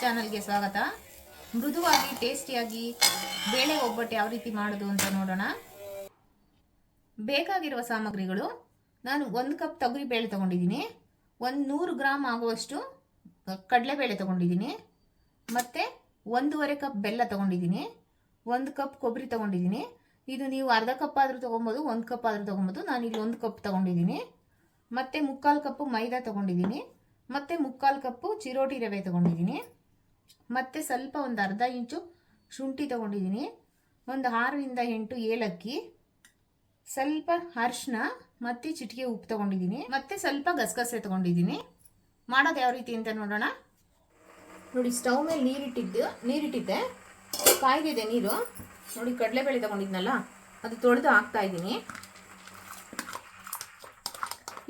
ಚಾನಲ್ಗೆ ಸ್ವಾಗತ. ಮೃದುವಾಗಿ ಟೇಸ್ಟಿಯಾಗಿ ಬೇಳೆ ಒಬ್ಬಟ್ಟು ಯಾವ ರೀತಿ ಮಾಡೋದು ಅಂತ ನೋಡೋಣ. ಬೇಕಾಗಿರುವ ಸಾಮಗ್ರಿಗಳು, ನಾನು 1 ಕಪ್ ತೊಗರಿ ಬೇಳೆ ತಗೊಂಡಿದ್ದೀನಿ, 100 ಗ್ರಾಮ್ ಆಗುವಷ್ಟು ಕಡಲೆಬೇಳೆ ತಗೊಂಡಿದ್ದೀನಿ, ಮತ್ತು 1.5 ಕಪ್ ಬೆಲ್ಲ ತಗೊಂಡಿದ್ದೀನಿ, 1 ಕಪ್ ಕೊಬ್ಬರಿ ತಗೊಂಡಿದ್ದೀನಿ. ಇದು ನೀವು ಅರ್ಧ ಕಪ್ ಆದರೂ ತೊಗೊಬೋದು, 1 ಕಪ್ ಆದರೂ ತೊಗೊಬೋದು. ನಾನಿಲ್ಲಿ 1 ಕಪ್ ತಗೊಂಡಿದ್ದೀನಿ. ಮತ್ತು 3/4 ಕಪ್ಪು ಮೈದಾ ತಗೊಂಡಿದ್ದೀನಿ, ಮತ್ತು 3/4 ಕಪ್ಪು ಚಿರೋಟಿ ರವೆ ತಗೊಂಡಿದ್ದೀನಿ, ಮತ್ತು ಸ್ವಲ್ಪ ಒಂದು ಅರ್ಧ ಇಂಚು ಶುಂಠಿ ತಗೊಂಡಿದ್ದೀನಿ, ಒಂದು 6ರಿಂದ 8 ಏಲಕ್ಕಿ, ಸ್ವಲ್ಪ ಅರಿಶಿನ ಮತ್ತು ಚಿಟಿಕೆ ಉಪ್ಪು ತಗೊಂಡಿದ್ದೀನಿ, ಮತ್ತು ಸ್ವಲ್ಪ ಗಸಗಸೆ ತಗೊಂಡಿದ್ದೀನಿ. ಮಾಡೋದು ಯಾವ ರೀತಿ ಅಂತ ನೋಡೋಣ. ನೋಡಿ, ಸ್ಟವ್ ಮೇಲೆ ನೀರಿಟ್ಟಿದ್ದೆ, ಕಾಯ್ದಿದೆ ನೀರು. ನೋಡಿ, ಕಡಲೆಬೇಳೆ ತಗೊಂಡಿದ್ನಲ್ಲ ಅದು ತೊಳೆದು ಹಾಕ್ತಾ ಇದ್ದೀನಿ.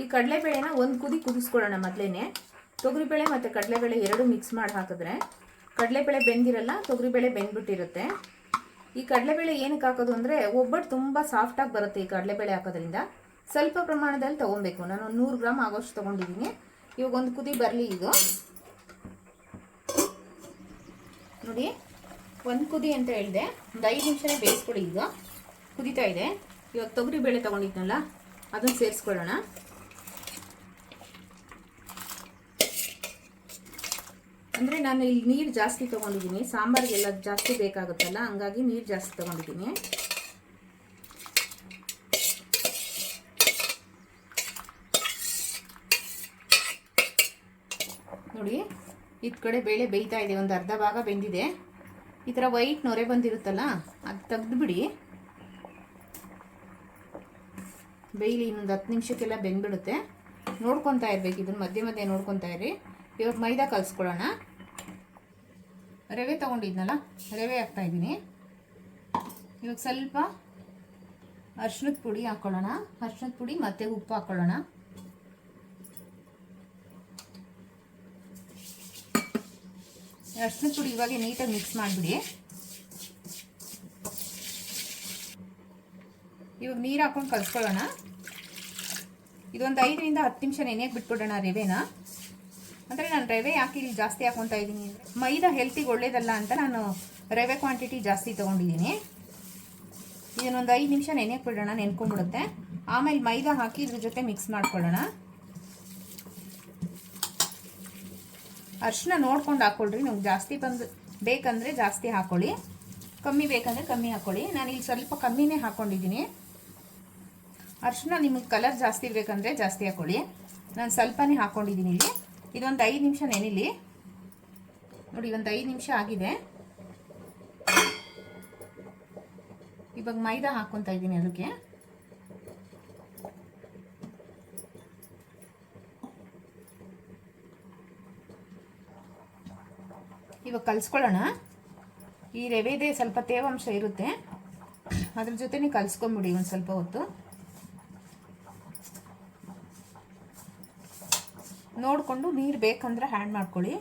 ಈ ಕಡಲೆಬೇಳೆನ ಒಂದು ಕುದಿ ಕುದಿಸ್ಕೊಳ್ಳೋಣ. ಮೊದಲೇನೆ ತೊಗರಿಬೇಳೆ ಮತ್ತು ಕಡಲೆಬೇಳೆ ಎರಡು ಮಿಕ್ಸ್ ಮಾಡಿ ಹಾಕಿದ್ರೆ ಕಡಲೆಬೇಳೆ ಬೆಂದಿರಲ್ಲ, ತೊಗರಿಬೇಳೆ ಬೆಂದ್ಬಿಟ್ಟಿರುತ್ತೆ. ಈ ಕಡಲೆಬೇಳೆ ಏನಕ್ಕೆ ಹಾಕೋದು ಅಂದರೆ ಒಬ್ಬಟ್ಟು ತುಂಬ ಸಾಫ್ಟಾಗಿ ಬರುತ್ತೆ. ಈ ಕಡಲೆಬೇಳೆ ಹಾಕೋದ್ರಿಂದ ಸ್ವಲ್ಪ ಪ್ರಮಾಣದಲ್ಲಿ ತೊಗೊಬೇಕು. ನಾನು 100 ಗ್ರಾಮ್ ಆಗೋಷ್ಟು ತೊಗೊಂಡಿದ್ದೀನಿ. ಇವಾಗ ಒಂದು ಕುದಿ ಬರಲಿ. ಇದು ನೋಡಿ, ಒಂದು ಕುದಿ ಅಂತ ಹೇಳಿದೆ, ಒಂದು 5 ನಿಮಿಷನೇ ಬೇಯಿಸ್ಕೊಳ್ಳಿ. ಈಗ ಕುದೀತಾ ಇದೆ. ಇವಾಗ ತೊಗರಿಬೇಳೆ ತೊಗೊಂಡಿದ್ನಲ್ಲ ಅದನ್ನು ಸೇರಿಸ್ಕೊಳ್ಳೋಣ. ಅಂದರೆ ನಾನು ಇಲ್ಲಿ ನೀರು ಜಾಸ್ತಿ ತೊಗೊಂಡಿದ್ದೀನಿ, ಸಾಂಬಾರಿಗೆಲ್ಲ ಜಾಸ್ತಿ ಬೇಕಾಗುತ್ತಲ್ಲ, ಹಂಗಾಗಿ ನೀರು ಜಾಸ್ತಿ ತೊಗೊಂಡಿದ್ದೀನಿ. ನೋಡಿ, ಇದ್ ಕಡೆ ಬೇಳೆ ಬೇಯ್ತಾ ಇದೆ, ಒಂದು ಅರ್ಧ ಭಾಗ ಬೆಂದಿದೆ. ಈ ಥರ ವೈಟ್ ನೊರೆ ಬಂದಿರುತ್ತಲ್ಲ ಅದು ತೆಗೆದುಬಿಡಿ. ಬೇಯ್ಲಿ, ಇನ್ನೊಂದು 10 ನಿಮಿಷಕ್ಕೆಲ್ಲ ಬೆಂದ್ಬಿಡುತ್ತೆ. ನೋಡ್ಕೊತಾ ಇರ್ಬೇಕು, ಇದನ್ನು ಮಧ್ಯೆ ಮಧ್ಯೆ ನೋಡ್ಕೊತಾ ಇರಿ. ಇವಾಗ ಮೈದಾ ಕಲಿಸ್ಕೊಳ್ಳೋಣ. ರವೆ ತೊಗೊಂಡಿದ್ನಲ್ಲ ರವೆ ಹಾಕ್ತಾಯಿದ್ದೀನಿ. ಇವಾಗ ಸ್ವಲ್ಪ ಅರಿಶಿನದ ಪುಡಿ ಹಾಕ್ಕೊಳ್ಳೋಣ. ಅರಿಶಿನದ ಪುಡಿ ಮತ್ತು ಉಪ್ಪು ಹಾಕ್ಕೊಳ್ಳೋಣ. ಅರಿಶಿನದ ಪುಡಿ ಇವಾಗ ನೀಟಾಗಿ ಮಿಕ್ಸ್ ಮಾಡಿಬಿಡಿ. ಇವಾಗ ನೀರು ಹಾಕ್ಕೊಂಡು ಕಲಿಸ್ಕೊಳ್ಳೋಣ. ಇದೊಂದು 5ರಿಂದ 10 ನಿಮಿಷ ನೆನೆಯಕ್ಕೆ ಬಿಟ್ಬಿಡೋಣ ರವೆನ. ಅಂದರೆ ನಾನು ರವೆ ಯಾಕೆ ಇಲ್ಲಿ ಜಾಸ್ತಿ ಹಾಕ್ಕೊತಾ ಇದ್ದೀನಿ ಅಂದರೆ ಮೈದಾ ಹೆಲ್ತಿಗೆ ಒಳ್ಳೇದಲ್ಲ ಅಂತ ನಾನು ರವೆ ಕ್ವಾಂಟಿಟಿ ಜಾಸ್ತಿ ತೊಗೊಂಡಿದ್ದೀನಿ. ಇದನ್ನೊಂದು 5 ನಿಮಿಷ ನೆನೆಯಕ್ಕೆ ಬಿಡೋಣ, ನೆನ್ಕೊಂಡ್ಬಿಡುತ್ತೆ. ಆಮೇಲೆ ಮೈದಾ ಹಾಕಿ ಇದ್ರ ಜೊತೆ ಮಿಕ್ಸ್ ಮಾಡ್ಕೊಳ್ಳೋಣ. ಅರಿಶಿನ ನೋಡ್ಕೊಂಡು ಹಾಕ್ಕೊಳ್ರಿ. ನೀವು ಜಾಸ್ತಿ ಬೇಕಂದರೆ ಜಾಸ್ತಿ ಹಾಕ್ಕೊಳ್ಳಿ, ಕಮ್ಮಿ ಬೇಕಂದರೆ ಕಮ್ಮಿ ಹಾಕ್ಕೊಳ್ಳಿ. ನಾನು ಇಲ್ಲಿ ಸ್ವಲ್ಪ ಕಮ್ಮಿನೇ ಹಾಕ್ಕೊಂಡಿದ್ದೀನಿ. ಅರಿಶಿನ ನಿಮಗೆ ಕಲರ್ ಜಾಸ್ತಿ ಬೇಕಂದರೆ ಜಾಸ್ತಿ ಹಾಕ್ಕೊಳ್ಳಿ. ನಾನು ಸ್ವಲ್ಪನೇ ಹಾಕ್ಕೊಂಡಿದ್ದೀನಿ ಇಲ್ಲಿ. ಇದೊಂದು 5 ನಿಮಿಷ ನೆನಿಲಿ. ನೋಡಿ, ಒಂದು 5 ನಿಮಿಷ ಆಗಿದೆ. ಇವಾಗ ಮೈದಾ ಹಾಕ್ಕೊತಾ ಇದ್ದೀನಿ ಅದಕ್ಕೆ. ಇವಾಗ ಕಲಿಸ್ಕೊಳ್ಳೋಣ. ಈ ರವೆದೇ ಸ್ವಲ್ಪ ತೇವಾಂಶ ಇರುತ್ತೆ, ಅದ್ರ ಜೊತೆನೇ ಕಲಿಸ್ಕೊಂಬಿಡಿ ಒಂದು ಸ್ವಲ್ಪ ಹೊತ್ತು. ನೋಡಿಕೊಂಡು ನೀರು ಬೇಕಂದ್ರೆ ಆ್ಯಡ್ ಮಾಡ್ಕೊಳ್ಳಿ.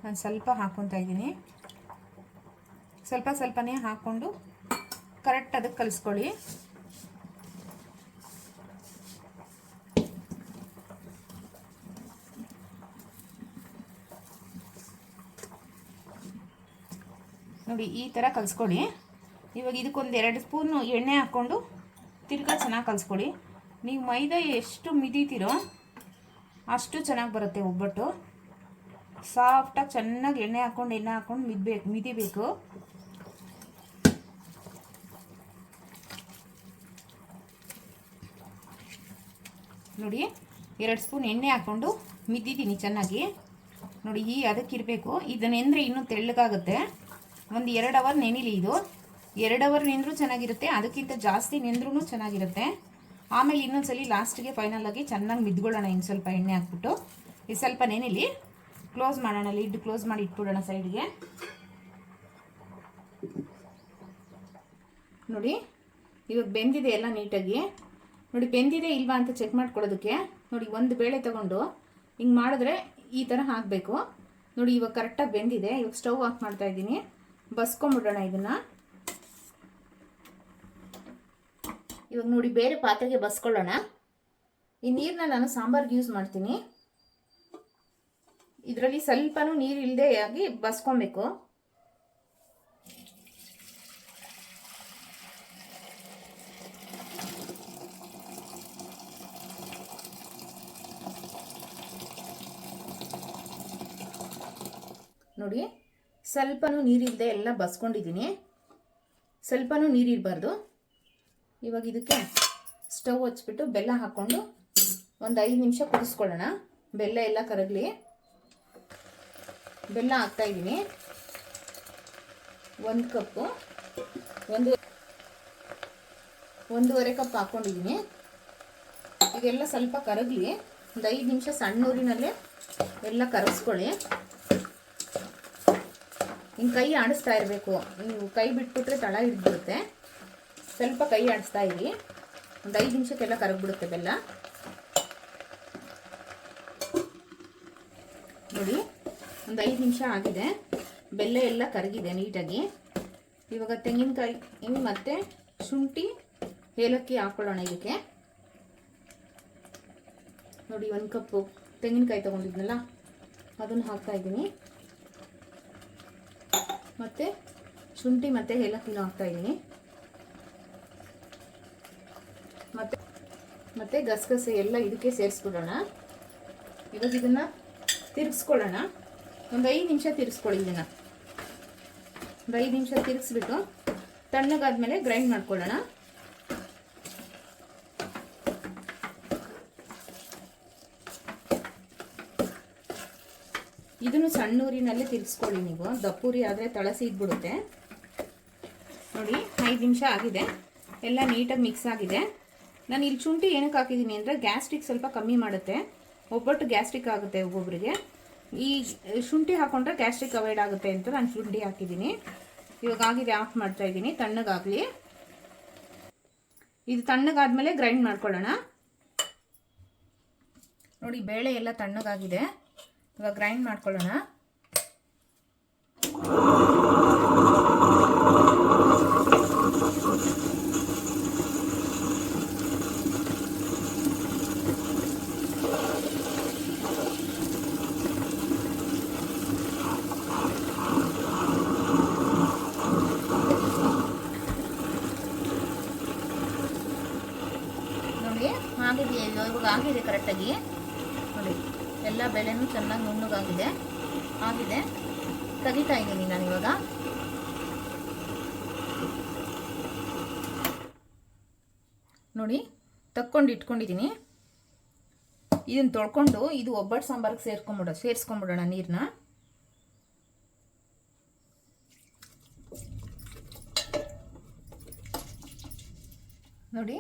ನಾನು ಸ್ವಲ್ಪ ಹಾಕ್ಕೊತಾ ಇದ್ದೀನಿ. ಸ್ವಲ್ಪನೇ ಹಾಕ್ಕೊಂಡು ಕರೆಕ್ಟ್ ಅದಕ್ಕೆ ಕಲಿಸ್ಕೊಳ್ಳಿ. ನೋಡಿ, ಈ ಥರ ಕಲಿಸ್ಕೊಳ್ಳಿ. ಇವಾಗ ಇದಕ್ಕೊಂದು 2 ಸ್ಪೂನು ಎಣ್ಣೆ ಹಾಕ್ಕೊಂಡು ತಿರ್ಗಾ ಚೆನ್ನಾಗಿ ಕಲಿಸ್ಕೊಳ್ಳಿ. ನೀವು ಮೈದಾ ಎಷ್ಟು ಮಿದಿತೀರೋ ಅಷ್ಟು ಚೆನ್ನಾಗಿ ಬರುತ್ತೆ ಒಬ್ಬಟ್ಟು. ಸಾಫ್ಟಾಗಿ ಚೆನ್ನಾಗಿ ಎಣ್ಣೆ ಹಾಕ್ಕೊಂಡು ಮಿದಿಬೇಕು. ನೋಡಿ, 2 ಸ್ಪೂನ್ ಎಣ್ಣೆ ಹಾಕ್ಕೊಂಡು ಮಿದ್ದಿದ್ದೀನಿ ಚೆನ್ನಾಗಿ. ನೋಡಿ, ಅದಕ್ಕಿರಬೇಕು. ಇದನ್ನೆಂದ್ರೆ ಇನ್ನೂ ತೆಳ್ಳಗಾಗುತ್ತೆ. ಒಂದು 2 ಅವರ್ ನೆನಿಲಿ. ಇದು 2 ಅವರ್ ನೆಂದರೂ ಚೆನ್ನಾಗಿರುತ್ತೆ, ಅದಕ್ಕಿಂತ ಜಾಸ್ತಿ ನೆಂದ್ರೂ ಚೆನ್ನಾಗಿರುತ್ತೆ. ಆಮೇಲೆ ಇನ್ನೊಂದ್ಸಲಿ ಲಾಸ್ಟಿಗೆ ಫೈನಲಾಗಿ ಚೆನ್ನಾಗಿ ಮಿದ್ಕೊಳ್ಳೋಣ. ಇನ್ನು ಸ್ವಲ್ಪ ಎಣ್ಣೆ ಹಾಕ್ಬಿಟ್ಟು ಇದು ಸ್ವಲ್ಪ ನೆನೆಲಿ. ಕ್ಲೋಸ್ ಮಾಡೋಣ, ಲಿಡ್ ಕ್ಲೋಸ್ ಮಾಡಿ ಇಟ್ಬಿಡೋಣ ಸೈಡ್ಗೆ. ನೋಡಿ, ಇವಾಗ ಬೆಂದಿದೆ ಎಲ್ಲ ನೀಟಾಗಿ. ನೋಡಿ, ಬೆಂದಿದೆ ಇಲ್ವಾ ಅಂತ ಚೆಕ್ ಮಾಡ್ಕೊಳ್ಳೋದಕ್ಕೆ ನೋಡಿ, ಒಂದು ಬೇಳೆ ತಗೊಂಡು ಹಿಂಗೆ ಮಾಡಿದ್ರೆ ಈ ಥರ ಹಾಕಬೇಕು. ನೋಡಿ, ಇವಾಗ ಕರೆಕ್ಟಾಗಿ ಬೆಂದಿದೆ. ಇವಾಗ ಸ್ಟವ್ ಆಫ್ ಮಾಡ್ತಾ ಇದ್ದೀನಿ. ಬಸ್ಕೊಂಬಿಡೋಣ ಇದನ್ನು. ಇವಾಗ ನೋಡಿ, ಬೇರೆ ಪಾತ್ರೆಗೆ ಬಸ್ಕೊಳ್ಳೋಣ. ಈ ನೀರನ್ನ ನಾನು ಸಾಂಬಾರ್ಗೆ ಯೂಸ್ ಮಾಡ್ತೀನಿ. ಇದರಲ್ಲಿ ಸ್ವಲ್ಪನೂ ನೀರು ಇಲ್ಲದೆ ಆಗಿ ಬಸ್ಕೊಬೇಕು. ನೋಡಿ, ಸ್ವಲ್ಪನೂ ನೀರಿಲ್ಲದೆ ಎಲ್ಲ ಬಸ್ಕೊಂಡಿದ್ದೀನಿ. ಸ್ವಲ್ಪನೂ ನೀರಿರಬಾರ್ದು. ಇವಾಗ ಇದಕ್ಕೆ ಸ್ಟವ್ ಹಚ್ಬಿಟ್ಟು ಬೆಲ್ಲ ಹಾಕ್ಕೊಂಡು ಒಂದು 5 ನಿಮಿಷ ಕುದಿಸ್ಕೊಳ್ಳೋಣ. ಬೆಲ್ಲ ಎಲ್ಲ ಕರಗಲಿ. ಬೆಲ್ಲ ಹಾಕ್ತಾಯಿದ್ದೀನಿ. 1 ಕಪ್ಪು, 1.5 ಕಪ್ ಹಾಕ್ಕೊಂಡಿದ್ದೀನಿ. ಇದೆಲ್ಲ ಸ್ವಲ್ಪ ಕರಗಲಿ. ಒಂದು 5 ನಿಮಿಷ ಸಣ್ಣ ಊರಿನಲ್ಲೇ ಎಲ್ಲ ಕರಗಿಸ್ಕೊಳ್ಳಿ. ಹಿಂಗೆ ಕೈ ಆಡಿಸ್ತಾ ಇರಬೇಕು. ನೀವು ಕೈ ಬಿಟ್ಬಿಟ್ರೆ ತಳ ಹಿಡಿದ್ಬಿಡುತ್ತೆ. ಸ್ವಲ್ಪ ಕೈ ಆಡಿಸ್ತಾ ಇರಿ. ಒಂದು 5 ನಿಮಿಷಕ್ಕೆಲ್ಲ ಕರಗ್ಬಿಡುತ್ತೆ ಬೆಲ್ಲ. ನೋಡಿ, ಒಂದು 5 ನಿಮಿಷ ಆಗಿದೆ. ಬೆಲ್ಲ ಎಲ್ಲ ಕರಗಿದೆ ನೀಟಾಗಿ. ಇವಾಗ ತೆಂಗಿನಕಾಯಿ ಮತ್ತು ಶುಂಠಿ, ಏಲಕ್ಕಿ ಹಾಕ್ಕೊಳ್ಳೋಣ ಇದಕ್ಕೆ. ನೋಡಿ, 1 ಕಪ್ಪು ತೆಂಗಿನಕಾಯಿ ತೊಗೊಂಡಿದ್ನಲ್ಲ ಅದನ್ನು ಹಾಕ್ತಾಯಿದ್ದೀನಿ. ಮತ್ತು ಶುಂಠಿ ಮತ್ತು ಏಲಕ್ಕಿನೂ ಹಾಕ್ತಾಯಿದ್ದೀನಿ. ಮತ್ತು ಗಸಗಸೆ ಎಲ್ಲ ಇದಕ್ಕೆ ಸೇರಿಸ್ಬಿಡೋಣ. ಇವಾಗ ಇದನ್ನು ತಿರುಗಿಸ್ಕೊಳ್ಳೋಣ. ಒಂದು 5 ನಿಮಿಷ ತಿರುಗಿಸ್ಕೊಳ್ಳಿ. ಇದನ್ನು ಒಂದು 5 ನಿಮಿಷ ತಿರುಗಿಸ್ಬಿಟ್ಟು ತಣ್ಣಗಾದ್ಮೇಲೆ ಗ್ರೈಂಡ್ ಮಾಡ್ಕೊಳ್ಳೋಣ. ಇದನ್ನು ಸಣ್ಣ ಊರಿನಲ್ಲೇ ತಿರ್ಗಿಸ್ಕೊಳ್ಳಿ ನೀವು. ದಪ್ಪೂರಿ ಆದರೆ ತಳಸಿ ಇದ್ಬಿಡುತ್ತೆ. ನೋಡಿ, 5 ನಿಮಿಷ ಆಗಿದೆ. ಎಲ್ಲ ನೀಟಾಗಿ ಮಿಕ್ಸ್ ಆಗಿದೆ. ನಾನು ಇಲ್ಲಿ ಶುಂಠಿ ಏನಕ್ಕೆ ಹಾಕಿದ್ದೀನಿ ಅಂದರೆ ಗ್ಯಾಸ್ಟ್ರಿಕ್ ಸ್ವಲ್ಪ ಕಮ್ಮಿ ಮಾಡುತ್ತೆ. ಒಬ್ಬಟ್ಟು ಗ್ಯಾಸ್ಟ್ರಿಕ್ ಆಗುತ್ತೆ ಒಬ್ಬೊಬ್ಬರಿಗೆ. ಈ ಶುಂಠಿ ಹಾಕೊಂಡ್ರೆ ಗ್ಯಾಸ್ಟ್ರಿಕ್ ಅವಾಯ್ಡ್ ಆಗುತ್ತೆ ಅಂತ ನಾನು ಶುಂಠಿ ಹಾಕಿದ್ದೀನಿ. ಇವಾಗ ಆಗಿದೆ, ಆಫ್ ಮಾಡ್ತಾ ಇದ್ದೀನಿ. ತಣ್ಣಗಾಗಲಿ. ಇದು ತಣ್ಣಗಾದ್ಮೇಲೆ ಗ್ರೈಂಡ್ ಮಾಡ್ಕೊಳ್ಳೋಣ. ನೋಡಿ, ಬೇಳೆ ಎಲ್ಲ ತಣ್ಣಗಾಗಿದೆ. ಇವಾಗ ಗ್ರೈಂಡ್ ಮಾಡ್ಕೊಳ್ಳೋಣ. ನೋಡಿ, ಆಗಿದೆ. ಇವಾಗ ಆಗಿದೆ ಕರೆಕ್ಟಾಗಿ. ನೋಡಿ, ಎಲ್ಲ ಬೆಳೆನೂ ಚೆನ್ನಾಗಿ ನುಣ್ಣಗಾಗಿದೆ. ತೆಗಿತಾ ಇದ್ದೀನಿ ನಾನು ಇವಾಗ. ನೋಡಿ, ತಕ್ಕೊಂಡು ಇಟ್ಕೊಂಡಿದ್ದೀನಿ. ಇದನ್ನು ತೊಳ್ಕೊಂಡು ಇದು ಒಬ್ಬಟ್ಟು ಸಾಂಬಾರಿಗೆ ಸೇರಿಸ್ಕೊಂಬಿಡೋಣ ನೀರನ್ನ. ನೋಡಿ,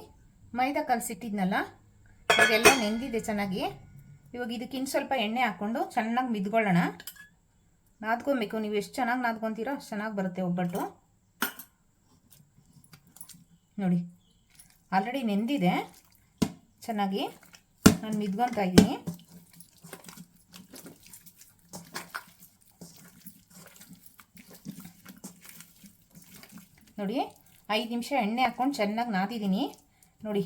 ಮೈದಾ ಕಲಸಿಟ್ಟಿದ್ನಲ್ಲ ಇದೆಲ್ಲ ನೆಂದಿದೆ ಚೆನ್ನಾಗಿ. ಇವಾಗ ಇದಕ್ಕೆ ಇನ್ನು ಸ್ವಲ್ಪ ಎಣ್ಣೆ ಹಾಕ್ಕೊಂಡು ಚೆನ್ನಾಗಿ ಮಿದ್ಕೊಳ್ಳೋಣ. ನಾದ್ಕೊಬೇಕು. ನೀವು ಎಷ್ಟು ಚೆನ್ನಾಗಿ ನಾದ್ಕೊತೀರೋ ಅಷ್ಟು ಚೆನ್ನಾಗಿ ಬರುತ್ತೆ ಒಬ್ಬಟ್ಟು. ನೋಡಿ, ಆಲ್ರೆಡಿ ನೆಂದಿದೆ ಚೆನ್ನಾಗಿ. ನಾನು ಮಿದ್ಕೊತಾ ಇದ್ದೀನಿ. ನೋಡಿ, 5 ನಿಮಿಷ ಎಣ್ಣೆ ಹಾಕ್ಕೊಂಡು ಚೆನ್ನಾಗಿ ನಾದಿದ್ದೀನಿ. ನೋಡಿ,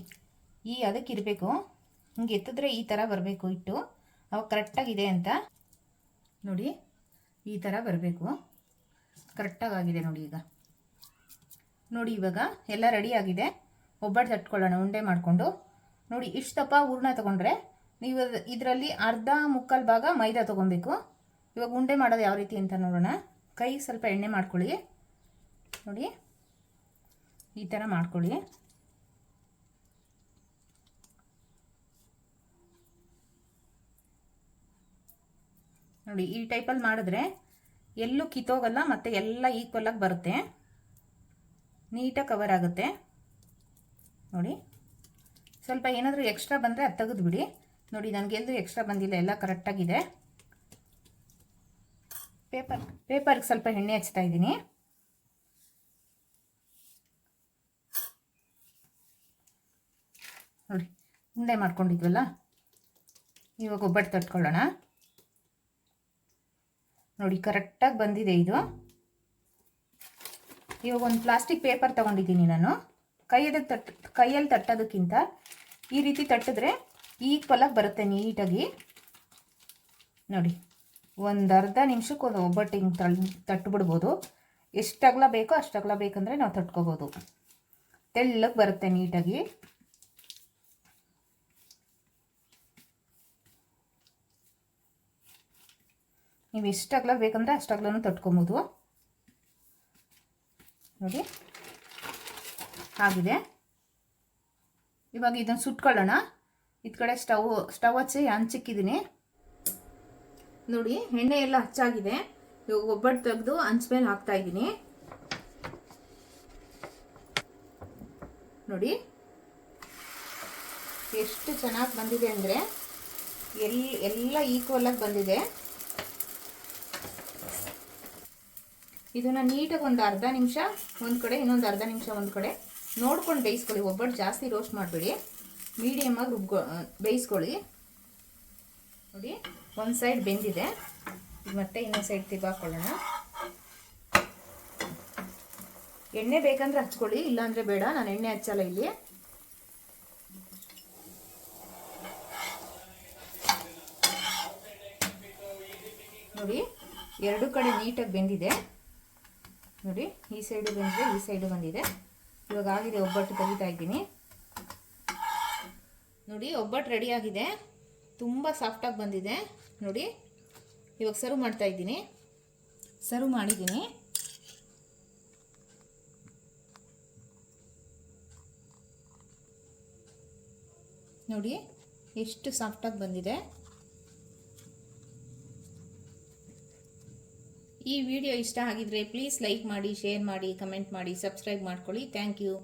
ಅದಕ್ಕಿರಬೇಕು. ಹಿಂಗೆ ಎತ್ತಿದ್ರೆ ಈ ಥರ ಬರಬೇಕು ಹಿಟ್ಟು. ಅವಾಗ ಕರೆಕ್ಟಾಗಿದೆ ಅಂತ. ನೋಡಿ, ಈ ಥರ ಬರಬೇಕು. ಕರೆಕ್ಟಾಗಿದೆ ನೋಡಿ. ಈಗ ನೋಡಿ, ಇವಾಗ ಎಲ್ಲ ರೆಡಿಯಾಗಿದೆ. ಒಬ್ಬಟ್ಟು ತಟ್ಕೊಳ್ಳೋಣ ಉಂಡೆ ಮಾಡಿಕೊಂಡು. ನೋಡಿ, ಇಷ್ಟು ದಪ್ಪ ಹೂರಣ ತೊಗೊಂಡ್ರೆ ನೀವು ಇದರಲ್ಲಿ ಅರ್ಧ ಮುಕ್ಕಾಲು ಭಾಗ ಮೈದಾ ತೊಗೊಬೇಕು. ಇವಾಗ ಉಂಡೆ ಮಾಡೋದು ಯಾವ ರೀತಿ ಅಂತ ನೋಡೋಣ. ಕೈ ಸ್ವಲ್ಪ ಎಣ್ಣೆ ಮಾಡ್ಕೊಳ್ಳಿ. ನೋಡಿ, ಈ ಥರ ಮಾಡ್ಕೊಳ್ಳಿ. ನೋಡಿ, ಈ ಟೈಪಲ್ಲಿ ಮಾಡಿದ್ರೆ ಎಲ್ಲೂ ಕಿತ್ತೋಗಲ್ಲ ಮತ್ತು ಎಲ್ಲ ಈಕ್ವಲಾಗಿ ಬರುತ್ತೆ. ನೀಟಾಗಿ ಕವರ್ ಆಗುತ್ತೆ. ನೋಡಿ, ಸ್ವಲ್ಪ ಏನಾದರೂ ಎಕ್ಸ್ಟ್ರಾ ಬಂದರೆ ಅದು ತೆಗೆದುಬಿಡಿ. ನೋಡಿ, ನನಗೆಲ್ಲೂ ಎಕ್ಸ್ಟ್ರಾ ಬಂದಿಲ್ಲ, ಎಲ್ಲ ಕರೆಕ್ಟಾಗಿದೆ. ಪೇಪರ್ಗೆ ಸ್ವಲ್ಪ ಎಣ್ಣೆ ಹಚ್ತಾ ಇದ್ದೀನಿ. ನೋಡಿ, ಉಂಡೆ ಮಾಡ್ಕೊಂಡಿದ್ವಲ್ಲ, ಇವಾಗ ಒಬ್ಬಟ್ಟು ತಟ್ಕೊಳ್ಳೋಣ. ನೋಡಿ, ಕರೆಕ್ಟಾಗಿ ಬಂದಿದೆ ಇದು. ಇವಾಗ ಒಂದು ಪ್ಲಾಸ್ಟಿಕ್ ಪೇಪರ್ ತೊಗೊಂಡಿದ್ದೀನಿ ನಾನು. ಕೈಯಲ್ಲಿ ತಟ್ಟೋದಕ್ಕಿಂತ ಈ ರೀತಿ ತಟ್ಟಿದ್ರೆ ಈಕ್ವಲಾಗಿ ಬರುತ್ತೆ ನೀಟಾಗಿ. ನೋಡಿ, ಒಂದು ಅರ್ಧ ನಿಮಿಷಕ್ಕೆ ಒಂದು ಒಬ್ಬಟ್ಟು ಹಿಂಗೆ ತಟ್ಬಿಡ್ಬೋದು. ಎಷ್ಟು ಅಗಲ ಬೇಕೋ ಅಷ್ಟು ಅಗಲ ಬೇಕಂದರೆ ನಾವು ತಟ್ಕೋಬೋದು. ತೆಳ್ಳಗೆ ಬರುತ್ತೆ ನೀಟಾಗಿ. ನೀವು ಎಷ್ಟು ಅಗಲ ಬೇಕಂದರೆ ಅಷ್ಟು ಅಗಲನೂ ತಟ್ಕೊಬೋದು. ನೋಡಿ ಆಗಿದೆ. ಇವಾಗ ಇದನ್ನು ಸುಟ್ಕೊಳ್ಳೋಣ. ಇದು ಕಡೆ ಸ್ಟವ್ ಹಚ್ಚಿ ಹಂಚಿಕ್ಕಿದ್ದೀನಿ. ನೋಡಿ ಎಣ್ಣೆ ಎಲ್ಲ ಹಚ್ಚಾಗಿದೆ. ಇವಾಗ ಒಬ್ಬಟ್ಟು ತೆಗೆದು ಹಂಚ ಮೇಲೆ ಹಾಕ್ತಾ ಇದ್ದೀನಿ. ನೋಡಿ ಎಷ್ಟು ಚೆನ್ನಾಗಿ ಬಂದಿದೆ ಅಂದರೆ ಎಲ್ಲ ಈಕ್ವಲ್ ಆಗಿ ಬಂದಿದೆ. ಇದನ್ನು ನೀಟಾಗಿ ಒಂದು ಅರ್ಧ ನಿಮಿಷ ಒಂದು ಕಡೆ, ಇನ್ನೊಂದು ಅರ್ಧ ನಿಮಿಷ ಒಂದು ಕಡೆ ನೋಡ್ಕೊಂಡು ಬೇಯಿಸ್ಕೊಳ್ಳಿ. ಒಬ್ಬಟ್ಟು ಜಾಸ್ತಿ ರೋಸ್ಟ್ ಮಾಡಬೇಡಿ, ಮೀಡಿಯಮಾಗಿ ಬೇಯಿಸ್ಕೊಳ್ಳಿ. ನೋಡಿ ಒಂದು ಸೈಡ್ ಬೆಂದಿದೆ. ಮತ್ತೆ ಇನ್ನೊಂದು ಸೈಡ್ ತಿರ್ಗಾಕೊಳ್ಳೋಣ. ಎಣ್ಣೆ ಬೇಕಂದ್ರೆ ಹಚ್ಕೊಳ್ಳಿ, ಇಲ್ಲಾಂದರೆ ಬೇಡ. ನಾನು ಎಣ್ಣೆ ಹಚ್ಚಲ್ಲ ಇಲ್ಲಿ. ನೋಡಿ ಎರಡು ಕಡೆ ನೀಟಾಗಿ ಬೆಂದಿದೆ. ನೋಡಿ ಈ ಸೈಡು ಬಂದಿದೆ, ಈ ಸೈಡು ಬಂದಿದೆ. ಇವಾಗ ಆಗಿದೆ. ಒಬ್ಬಟ್ಟು ತೆಗಿತಾ ಇದ್ದೀನಿ. ನೋಡಿ ಒಬ್ಬಟ್ಟು ರೆಡಿ ಆಗಿದೆ. ತುಂಬ ಸಾಫ್ಟಾಗಿ ಬಂದಿದೆ. ನೋಡಿ ಇವಾಗ ಸರ್ವ್ ಮಾಡ್ತಾ ಇದ್ದೀನಿ. ಸರ್ವ್ ಮಾಡಿದ್ದೀನಿ. ನೋಡಿ ಎಷ್ಟು ಸಾಫ್ಟಾಗಿ ಬಂದಿದೆ. ಈ ವಿಡಿಯೋ ಇಷ್ಟ ಆಗಿದ್ರೆ ಪ್ಲೀಸ್ ಲೈಕ್ ಮಾಡಿ, ಶೇರ್ ಮಾಡಿ, ಕಮೆಂಟ್ ಮಾಡಿ, ಸಬ್ಸ್ಕ್ರೈಬ್ ಮಾಡ್ಕೊಳ್ಳಿ. Thank you.